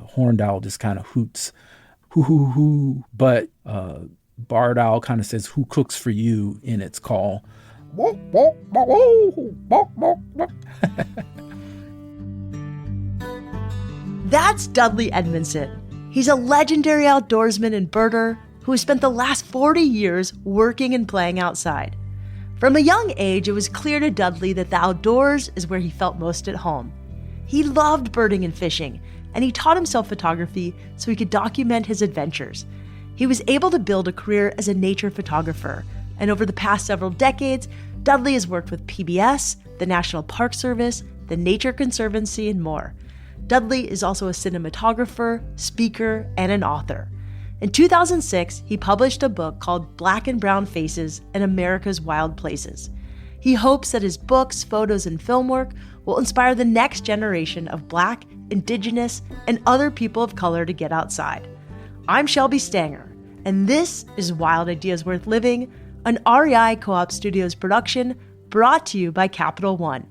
horned owl just kind of hoots, hoo hoo hoo. But barred owl kind of says, "Who cooks for you?" in its call. That's Dudley Edmondson. He's a legendary outdoorsman and birder who has spent the last 40 years working and playing outside. From a young age, it was clear to Dudley that the outdoors is where he felt most at home. He loved birding and fishing, and he taught himself photography so he could document his adventures. He was able to build a career as a nature photographer, and over the past several decades, Dudley has worked with PBS, the National Park Service, the Nature Conservancy, and more. Dudley is also a cinematographer, speaker, and an author. In 2006, he published a book called Black and Brown Faces in America's Wild Places. He hopes that his books, photos, and film work will inspire the next generation of Black, Indigenous, and other people of color to get outside. I'm Shelby Stanger, and this is Wild Ideas Worth Living, an REI Co-op Studios production brought to you by Capital One.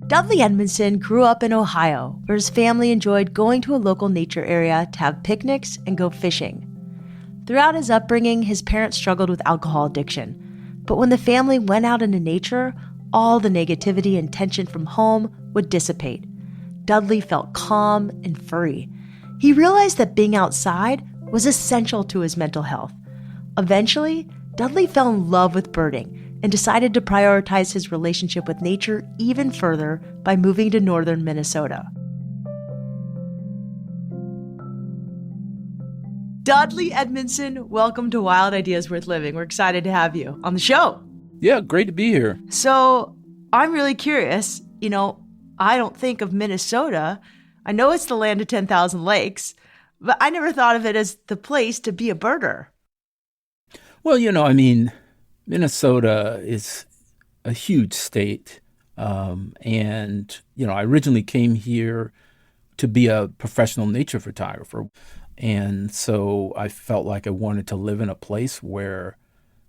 Dudley Edmondson grew up in Ohio, where his family enjoyed going to a local nature area to have picnics and go fishing. Throughout his upbringing, his parents struggled with alcohol addiction. But when the family went out into nature, all the negativity and tension from home would dissipate. Dudley felt calm and free. He realized that being outside was essential to his mental health. Eventually, Dudley fell in love with birding and decided to prioritize his relationship with nature even further by moving to northern Minnesota. Dudley Edmondson, welcome to Wild Ideas Worth Living. We're excited to have you on the show. Yeah, great to be here. So I'm really curious, I don't think of Minnesota. I know it's the land of 10,000 lakes, but I never thought of it as the place to be a birder. Well, Minnesota is a huge state. And I originally came here to be a professional nature photographer. And so I felt like I wanted to live in a place where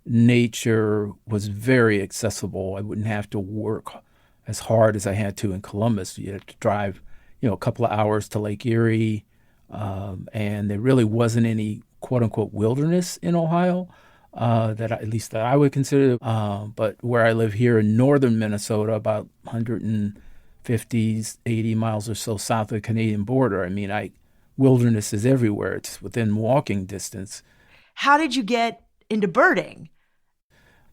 nature was very accessible. I wouldn't have to work as hard as I had to in Columbus. You had to drive, a couple of hours to Lake Erie. And there really wasn't any quote unquote wilderness in Ohio. That I would consider, but where I live here in northern Minnesota, about 150, 80 miles or so south of the Canadian border, wilderness is everywhere. It's within walking distance. How did you get into birding?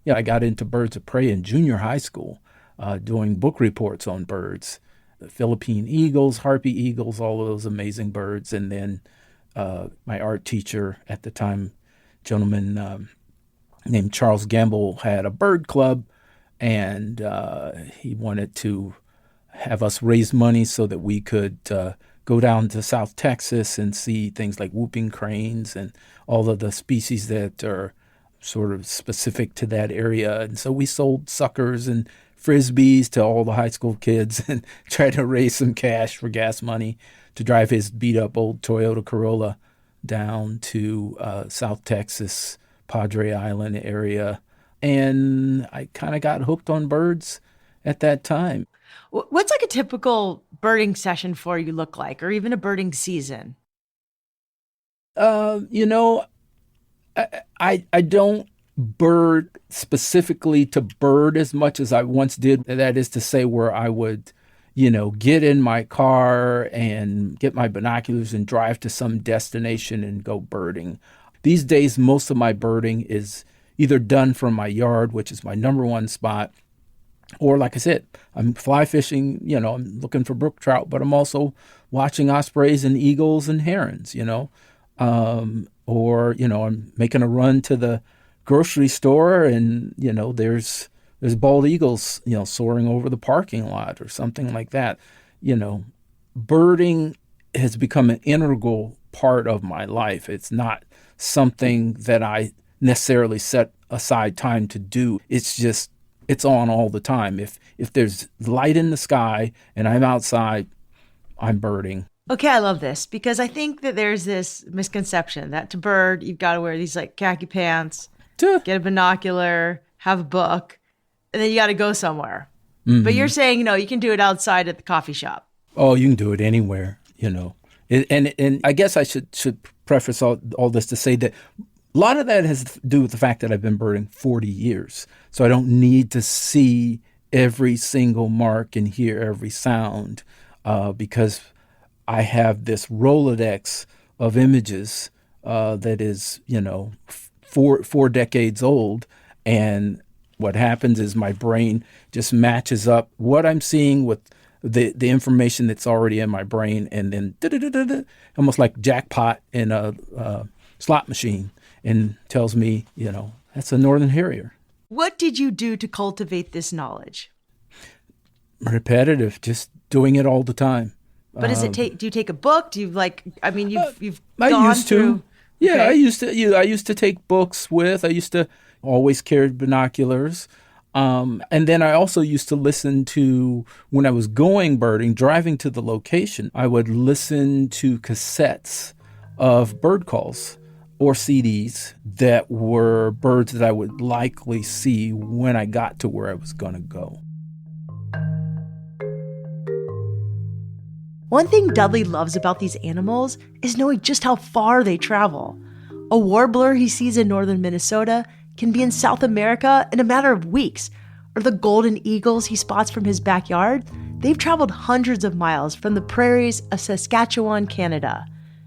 Yeah, I got into birds of prey in junior high school, doing book reports on birds, the Philippine eagles, harpy eagles, all of those amazing birds. And then my art teacher at the time, gentleman named Charles Gamble, had a bird club, and he wanted to have us raise money so that we could go down to South Texas and see things like whooping cranes and all of the species that are sort of specific to that area. And so we sold suckers and Frisbees to all the high school kids and tried to raise some cash for gas money to drive his beat-up old Toyota Corolla down to South Texas, Padre Island area. And I kind of got hooked on birds at that time. What's like a typical birding session for you look like, or even a birding season? I don't bird specifically to bird as much as I once did. That is to say, where I would, get in my car and get my binoculars and drive to some destination and go birding. These days, most of my birding is either done from my yard, which is my number one spot, or like I said, I'm fly fishing, I'm looking for brook trout, but I'm also watching ospreys and eagles and herons, or, I'm making a run to the grocery store and, there's bald eagles, soaring over the parking lot or something like that. Birding has become an integral part of my life. It's not something that I necessarily set aside time to do. It's on all the time. If there's light in the sky and I'm outside, I'm birding. Okay, I love this because I think that there's this misconception that to bird, you've got to wear these like khaki pants, get a binocular, have a book. and then you got to go somewhere. But you're Hmm. saying, no, you can do it outside at the coffee shop. Oh, you can do it anywhere, you know. And I guess I should preface all this to say that a lot of that has to do with the fact that I've been birding 40 years. So I don't need to see every single mark and hear every sound because I have this Rolodex of images that is, four decades old. And what happens is my brain just matches up what I'm seeing with the information that's already in my brain, and then da-da-da-da-da, almost like jackpot in a slot machine, and tells me, that's a northern harrier. What did you do to cultivate this knowledge? Repetitive, just doing it all the time. But is it do you take a book? Do you like, I mean, you've I gone used to. through, Yeah, I okay. used to. I used to take books with. I used to always carry binoculars. And then I also used to listen to, when I was going birding, driving to the location, I would listen to cassettes of bird calls or CDs that were birds that I would likely see when I got to where I was going to go. One thing Dudley loves about these animals is knowing just how far they travel. A warbler he sees in northern Minnesota can be in South America in a matter of weeks, or the golden eagles he spots from his backyard. They've traveled hundreds of miles from the prairies of Saskatchewan, Canada.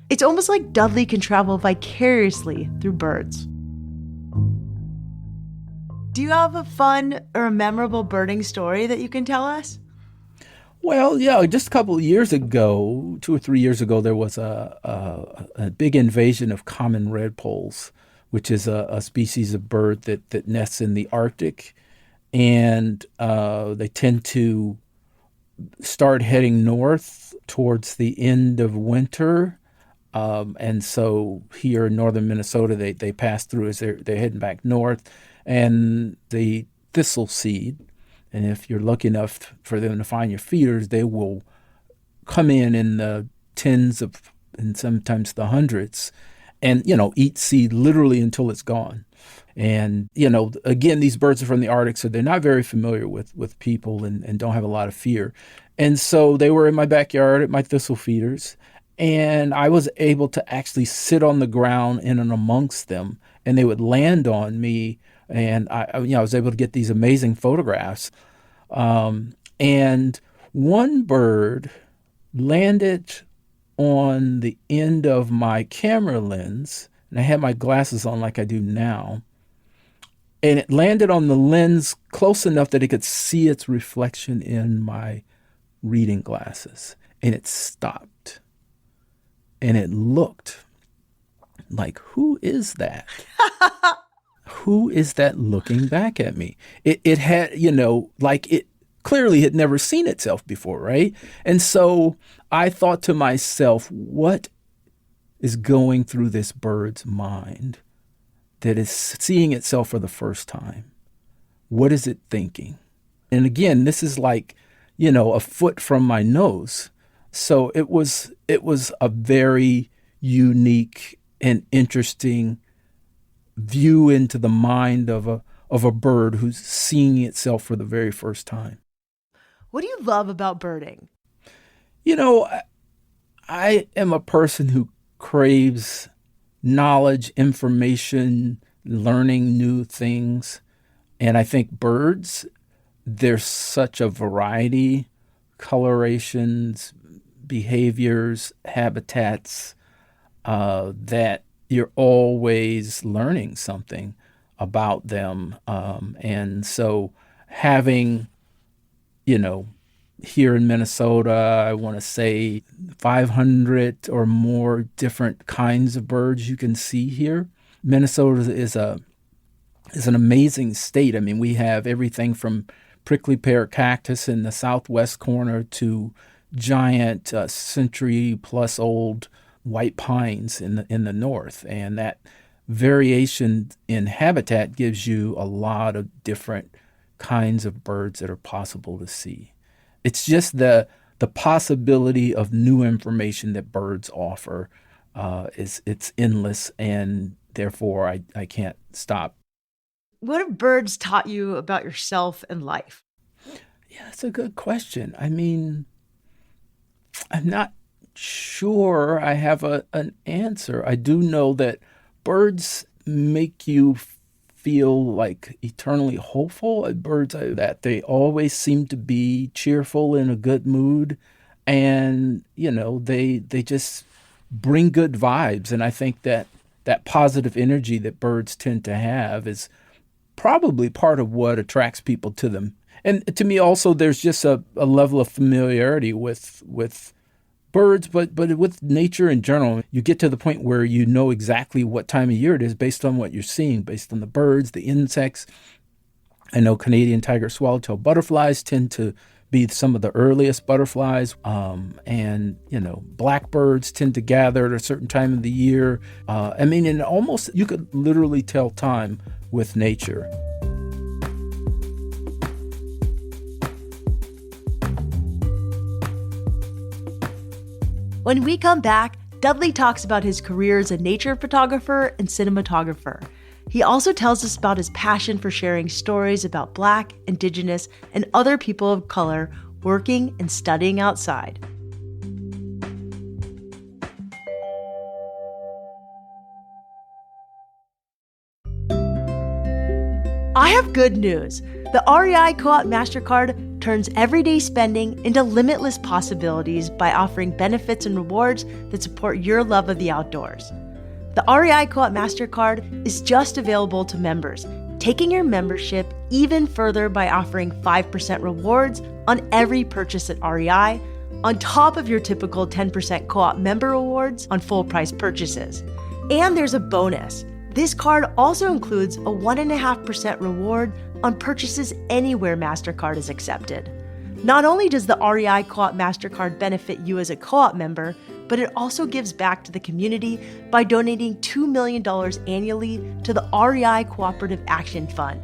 It's almost like Dudley can travel vicariously through birds. Do you have a fun or a memorable birding story that you can tell us? Well, yeah, just a couple of years ago, 2 or 3 years ago, there was a big invasion of common redpolls, which is a species of bird that nests in the Arctic. And they tend to start heading north towards the end of winter. And so here in northern Minnesota, they pass through as they're heading back north. And the thistle seed, and if you're lucky enough for them to find your feeders, they will come in the tens of, and sometimes the hundreds, and eat seed literally until it's gone. And again, these birds are from the Arctic, so they're not very familiar with people, and don't have a lot of fear. And so they were in my backyard at my thistle feeders, and I was able to actually sit on the ground in and amongst them, and they would land on me, and I was able to get these amazing photographs. And one bird landed on the end of my camera lens, and I had my glasses on like I do now, and it landed on the lens close enough that it could see its reflection in my reading glasses, and it stopped, and it looked like, who is that? Who is that looking back at me? It had, like it clearly had never seen itself before, right? And so I thought to myself, what is going through this bird's mind that is seeing itself for the first time? What is it thinking? And again, this is like, a foot from my nose. So it was a very unique and interesting view into the mind of a bird who's seeing itself for the very first time. What do you love about birding? You know, I am a person who craves knowledge, information, learning new things. And I think birds, there's such a variety, colorations, behaviors, habitats, that you're always learning something about them. And so having, you know, here in Minnesota, I want to say 500 or more different kinds of birds you can see here. Minnesota is an amazing state. I mean, we have everything from prickly pear cactus in the southwest corner to giant century plus old white pines in the north, and that variation in habitat gives you a lot of different kinds of birds that are possible to see. It's just the possibility of new information that birds offer is it's endless, and therefore I can't stop. What have birds taught you about yourself and life? Yeah, that's a good question. I mean, I'm not sure I have an answer. I do know that birds make you feel like eternally hopeful. Birds that they always seem to be cheerful, in a good mood, and they just bring good vibes. And I think that that positive energy that birds tend to have is probably part of what attracts people to them. And to me, also, there's just a level of familiarity with birds, but with nature in general. You get to the point where you know exactly what time of year it is based on what you're seeing, based on the birds, the insects. I know Canadian tiger swallowtail butterflies tend to be some of the earliest butterflies, and blackbirds tend to gather at a certain time of the year. I mean, and almost you could literally tell time with nature. When we come back, Dudley talks about his career as a nature photographer and cinematographer. He also tells us about his passion for sharing stories about Black, Indigenous, and other people of color working and studying outside. I have good news. The REI Co-op MasterCard turns everyday spending into limitless possibilities by offering benefits and rewards that support your love of the outdoors. The REI Co-op MasterCard is just available to members, taking your membership even further by offering 5% rewards on every purchase at REI, on top of your typical 10% co-op member rewards on full price purchases. And there's a bonus. This card also includes a 1.5% reward on purchases anywhere MasterCard is accepted. Not only does the REI Co-op MasterCard benefit you as a co-op member, but it also gives back to the community by donating $2 million annually to the REI Cooperative Action Fund.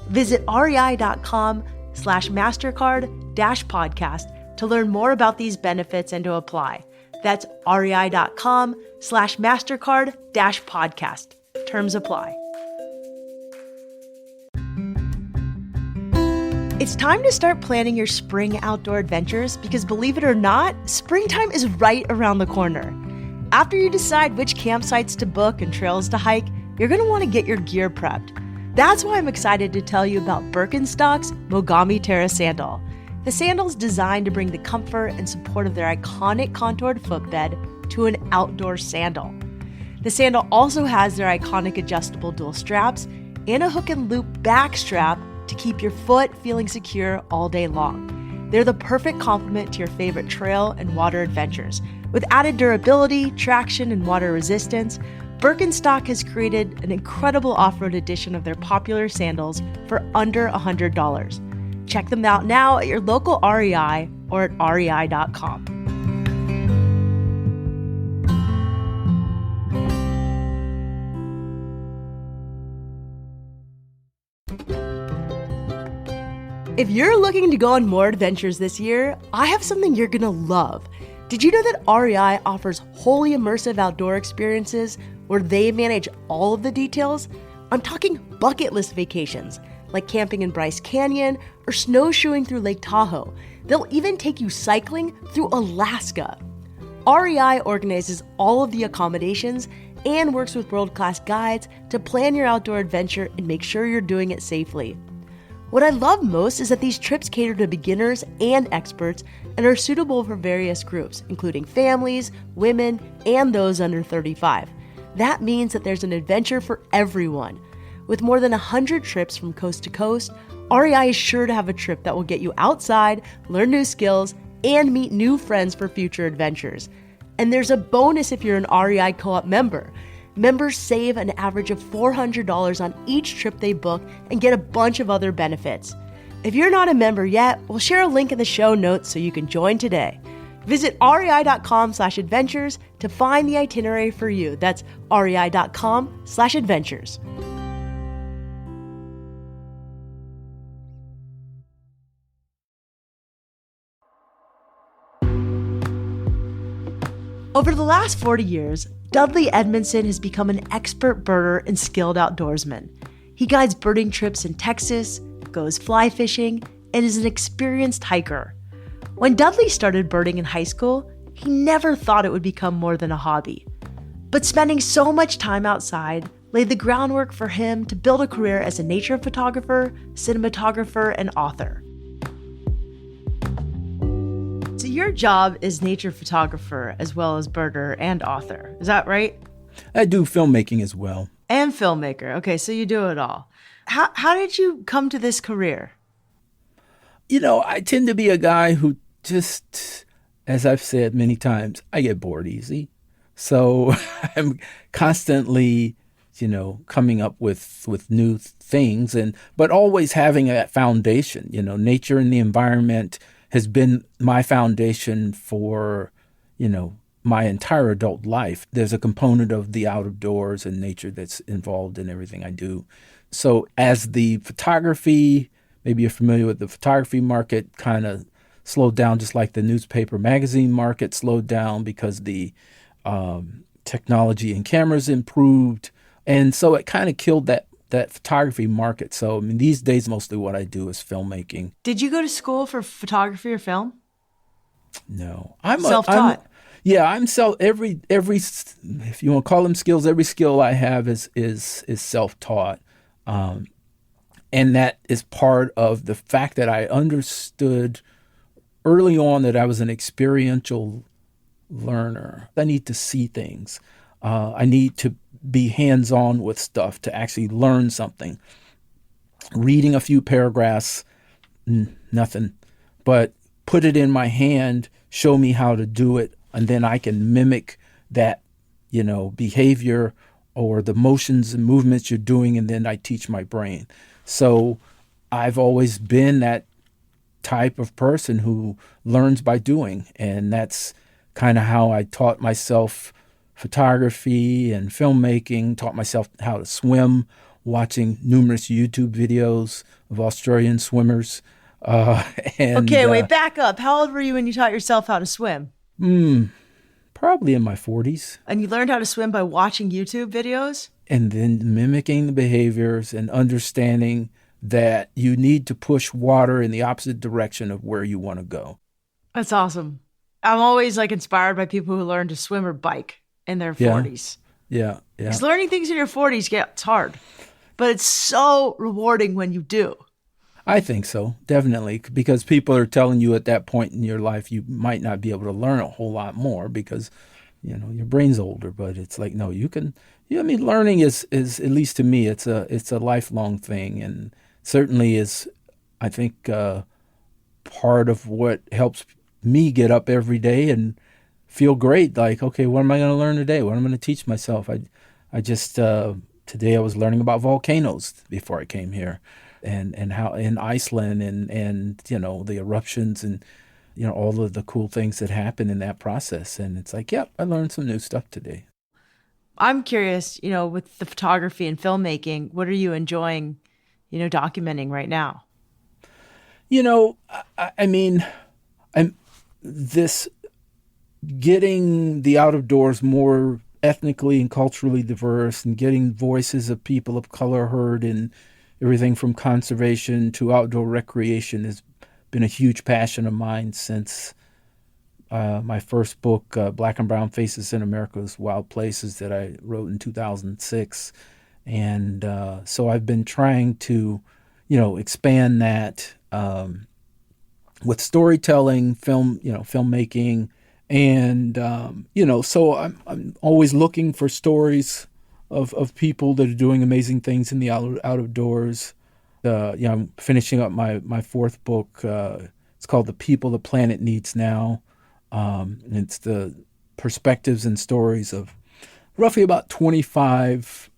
Visit rei.com/MasterCard-podcast to learn more about these benefits and to apply. That's rei.com/MasterCard-podcast. Terms apply. It's time to start planning your spring outdoor adventures because, believe it or not, springtime is right around the corner. After you decide which campsites to book and trails to hike, you're going to want to get your gear prepped. That's why I'm excited to tell you about Birkenstock's Mogami Terra sandal. The sandal's designed to bring the comfort and support of their iconic contoured footbed to an outdoor sandal. The sandal also has their iconic adjustable dual straps and a hook and loop back strap to keep your foot feeling secure all day long. They're the perfect complement to your favorite trail and water adventures. With added durability, traction, and water resistance, Birkenstock has created an incredible off-road edition of their popular sandals for under $100. Check them out now at your local REI or at rei.com. If you're looking to go on more adventures this year, I have something you're gonna love. Did you know that REI offers wholly immersive outdoor experiences where they manage all of the details? I'm talking bucket list vacations, like camping in Bryce Canyon or snowshoeing through Lake Tahoe. They'll even take you cycling through Alaska. REI organizes all of the accommodations and works with world-class guides to plan your outdoor adventure and make sure you're doing it safely. What I love most is that these trips cater to beginners and experts and are suitable for various groups, including families, women, and those under 35. That means that there's an adventure for everyone. With more than 100 trips from coast to coast, REI is sure to have a trip that will get you outside, learn new skills, and meet new friends for future adventures. And there's a bonus if you're an REI Co-op member. Members save an average of $400 on each trip they book and get a bunch of other benefits. If you're not a member yet, we'll share a link in the show notes so you can join today. Visit rei.com/adventures to find the itinerary for you. That's rei.com/adventures. Over the last 40 years, Dudley Edmondson has become an expert birder and skilled outdoorsman. He guides birding trips in Texas, goes fly fishing, and is an experienced hiker. When Dudley started birding in high school, he never thought it would become more than a hobby. But spending so much time outside laid the groundwork for him to build a career as a nature photographer, cinematographer, and author. So your job is nature photographer as well as birder and author. Is that right? I do filmmaking as well. And filmmaker. Okay, so you do it all. How did you come to this career? I tend to be a guy who just, as I've said many times, I get bored easy. So I'm constantly, coming up with new things, but always having that foundation. Nature and the environment has been my foundation for, my entire adult life. There's a component of the out of doors and nature that's involved in everything I do. So as the photography, maybe you're familiar with the photography market, kind of slowed down, just like the newspaper magazine market slowed down because the technology and cameras improved. And so it kind of killed that photography market. So, these days, mostly what I do is filmmaking. Did you go to school for photography or film? No. I'm self-taught. I'm every, if you want to call them skills, every skill I have is self-taught. And that is part of the fact that I understood early on that I was an experiential learner. I need to see things. I need to be hands-on with stuff to actually learn something. Reading a few paragraphs, nothing. But put it in my hand, show me how to do it, and then I can mimic that, behavior or the motions and movements you're doing, and then I teach my brain. So I've always been that type of person who learns by doing, and that's kind of how I taught myself photography and filmmaking, taught myself how to swim, watching numerous YouTube videos of Australian swimmers. Wait, back up. How old were you when you taught yourself how to swim? Probably in my 40s. And you learned how to swim by watching YouTube videos? And then mimicking the behaviors and understanding that you need to push water in the opposite direction of where you want to go. That's awesome. I'm always inspired by people who learn to swim or bike in their 40s. Yeah. Because learning things in your 40s gets hard, but it's so rewarding when you do. I think so, definitely, because people are telling you at that point in your life you might not be able to learn a whole lot more because, your brain's older. But it's like, no, you can. Learning is at least to me, it's a lifelong thing, and certainly is, I think, part of what helps me get up every day and feel great. Like, okay, what am I going to learn today? What am I going to teach myself? I just today I was learning about volcanoes before I came here. And how in Iceland and the eruptions and all of the cool things that happen in that process. And it's like, yeah, I learned some new stuff today. I'm curious, with the photography and filmmaking, what are you enjoying, documenting right now? I'm this getting the out of doors more ethnically and culturally diverse and getting voices of people of color heard in everything from conservation to outdoor recreation has been a huge passion of mine since my first book, Black and Brown Faces in America's Wild Places, that I wrote in 2006. And so I've been trying to, expand that with storytelling, filmmaking. And, so I'm always looking for stories of people that are doing amazing things in the out of doors. I'm finishing up my fourth book. It's called The People the Planet Needs Now. And it's the perspectives and stories of roughly about 25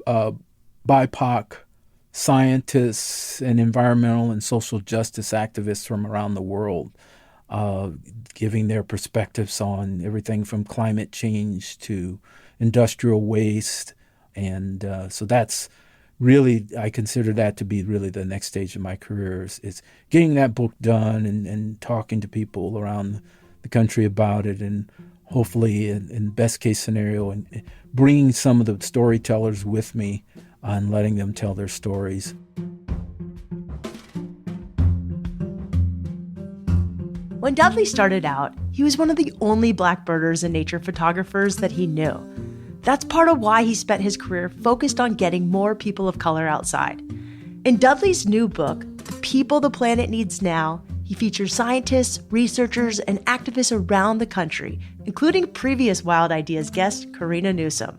BIPOC scientists and environmental and social justice activists from around the world, giving their perspectives on everything from climate change to industrial waste. And so that's really, I consider that to be really the next stage of my career is getting that book done and talking to people around the country about it, and hopefully in best case scenario and bringing some of the storytellers with me and letting them tell their stories. When Dudley started out, he was one of the only black birders and nature photographers that he knew. That's part of why he spent his career focused on getting more people of color outside. In Dudley's new book, The People the Planet Needs Now, he features scientists, researchers, and activists around the country, including previous Wild Ideas guest Karina Newsom.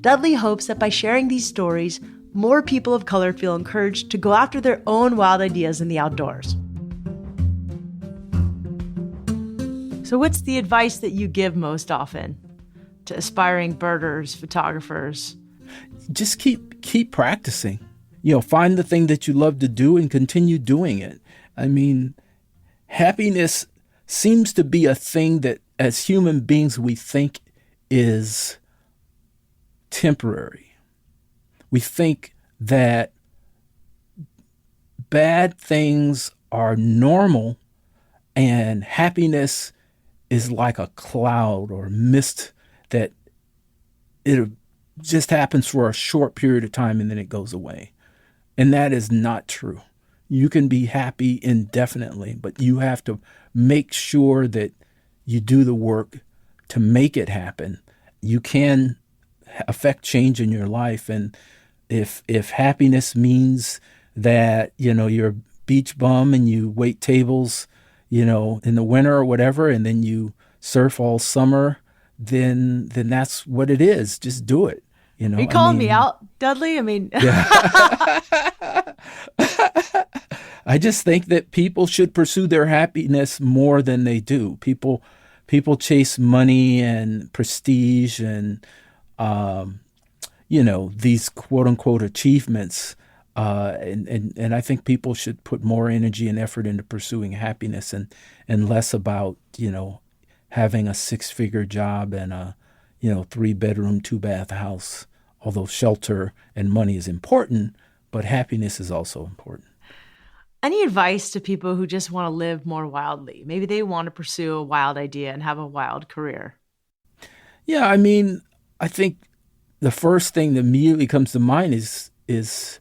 Dudley hopes that by sharing these stories, more people of color feel encouraged to go after their own wild ideas in the outdoors. So what's the advice that you give most often to aspiring birders, photographers? Just keep practicing. Find the thing that you love to do and continue doing it. I mean, happiness seems to be a thing that as human beings we think is temporary. We think that bad things are normal and happiness is like a cloud or mist that it just happens for a short period of time and then it goes away. And that is not true. You can be happy indefinitely, but you have to make sure that you do the work to make it happen. You can affect change in your life. And if happiness means that, you're a beach bum and you wait tables, in the winter or whatever, and then you surf all summer, then that's what it is. Just do it. Are you calling me out, Dudley? Yeah. I just think that people should pursue their happiness more than they do. People chase money and prestige and, these quote unquote achievements. And I think people should put more energy and effort into pursuing happiness and less about, having a 6-figure job and a, 3-bedroom, 2-bath house. Although shelter and money is important, but happiness is also important. Any advice to people who just want to live more wildly? Maybe they want to pursue a wild idea and have a wild career. Yeah, I think the first thing that immediately comes to mind is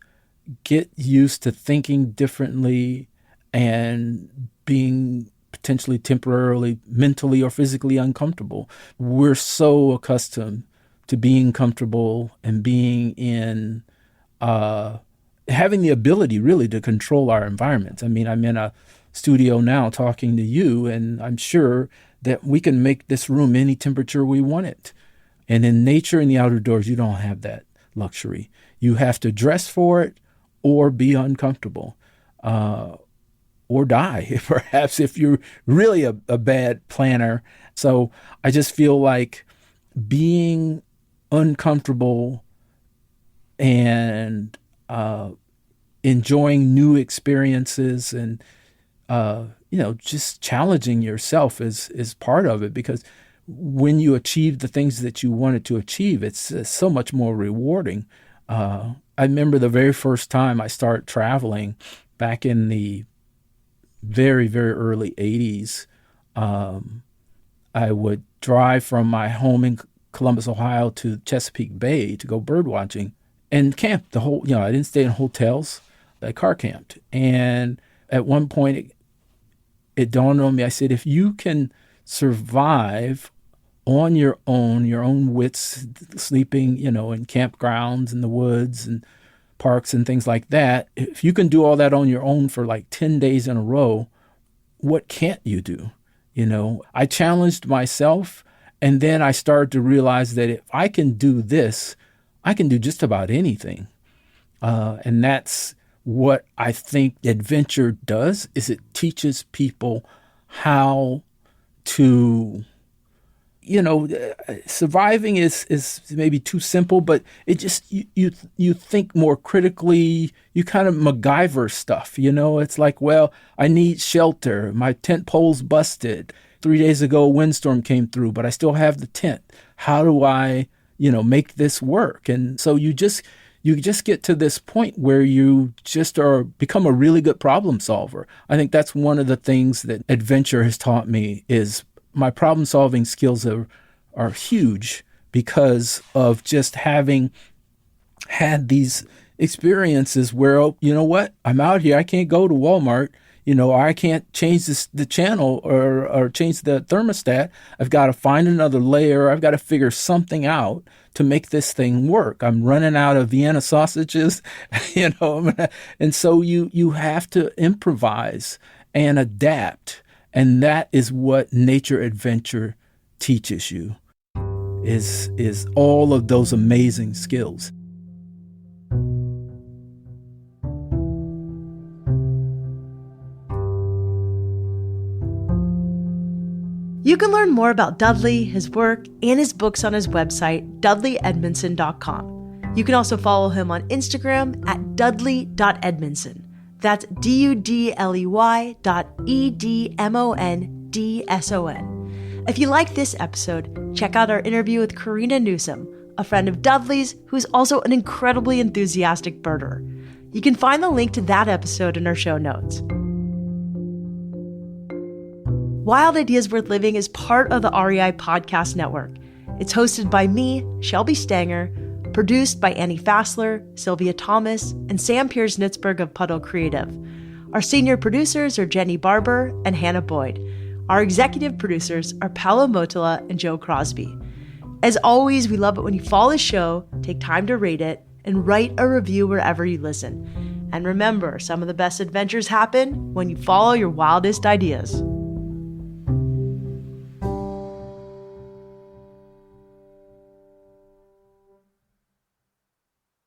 get used to thinking differently and being potentially temporarily mentally or physically uncomfortable. We're so accustomed to being comfortable and being in, having the ability really to control our environment. I'm in a studio now talking to you, and I'm sure that we can make this room any temperature we want it. And in nature, in the outdoors, you don't have that luxury. You have to dress for it or be uncomfortable, or die, perhaps, if you're really a bad planner. So I just feel like being uncomfortable and enjoying new experiences and just challenging yourself is part of it, because when you achieve the things that you wanted to achieve, it's so much more rewarding. I remember the very first time I started traveling back in the very, very early 80s. I would drive from my home in Columbus, Ohio to Chesapeake Bay to go bird watching and camp I didn't stay in hotels. I car camped. And at one point it dawned on me, I said, if you can survive on your own wits, sleeping, in campgrounds in the woods and parks and things like that, if you can do all that on your own for like 10 days in a row, what can't you do? I challenged myself, and then I started to realize that if I can do this, I can do just about anything. And that's what I think adventure does, is it teaches people how to, surviving is maybe too simple, but it just, you think more critically, you kind of MacGyver stuff, it's like, well, I need shelter. My tent pole's busted. 3 days ago, a windstorm came through, but I still have the tent. How do I, make this work? And so you just get to this point where you just become a really good problem solver. I think that's one of the things that adventure has taught me, is my problem solving skills are huge because of just having had these experiences where, oh, you know what, I'm out here, I can't go to Walmart, or I can't change the channel or change the thermostat. I've got to find another layer. I've got to figure something out to make this thing work. I'm running out of Vienna sausages, and so you have to improvise and adapt. And that is what nature adventure teaches you, is all of those amazing skills. You can learn more about Dudley, his work, and his books on his website, dudleyedmondson.com. You can also follow him on Instagram at dudley.edmondson. That's DUDLEY.EDMONDSON. If you like this episode, check out our interview with Karina Newsom, a friend of Dudley's who's also an incredibly enthusiastic birder. You can find the link to that episode in our show notes. Wild Ideas Worth Living is part of the REI Podcast Network. It's hosted by me, Shelby Stanger, produced by Annie Fassler, Sylvia Thomas, and Sam Piers-Nitzberg of Puddle Creative. Our senior producers are Jenny Barber and Hannah Boyd. Our executive producers are Paolo Motola and Joe Crosby. As always, we love it when you follow the show, take time to rate it, and write a review wherever you listen. And remember, some of the best adventures happen when you follow your wildest ideas.